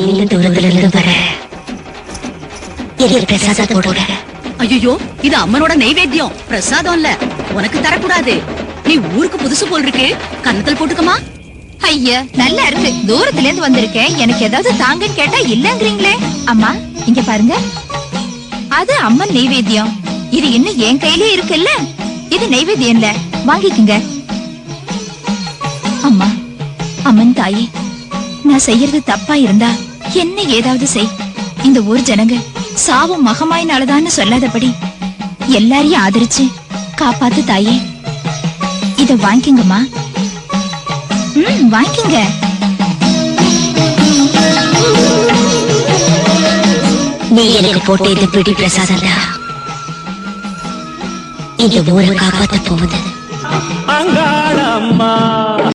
நீண்ட தூரத்துல இருந்து வர பிரசாதத்தோட. ஐயோ, இது அம்மனோட நைவேத்தியம், பிரசாதம் இல்ல. உனக்கு தரக்கூடாது. நீ ஊருக்கு புதுசு போல் இருக்கு, கன்னத்தில் போட்டுக்கமா. ஐயா, நல்லா இருக்கு. தூரத்துல இருந்து வந்திருக்கேன், எனக்கு ஏதாவது தாங்கன்னு கேட்டா இல்லங்கறீங்களே. அம்மா இங்க பாருங்க, அது அம்மன் நைவேத்தியம். இது இன்னும் என் கையிலே இருக்குல்ல. இது நைவேத்தியம் இல்ல, வாங்கிக்குங்க. அம்மா, அம்மன் தாயே, நான் செய்யறது தப்பா இருந்தா என்ன ஏதாவது செய். இந்த ஊர் ஜனங்க சாவும் மகமாயினாலதான்னு சொல்லாதபடி எல்லாரையும் ஆதரிச்சு காப்பாத்து தாயே. இத வாங்கிங்கம்மா. வாங்கிங்க. நீ எனக்கு போட்ட இந்த பிடி பிரசாதம் தான் இந்த ஊரை காப்பாத்த போகுது.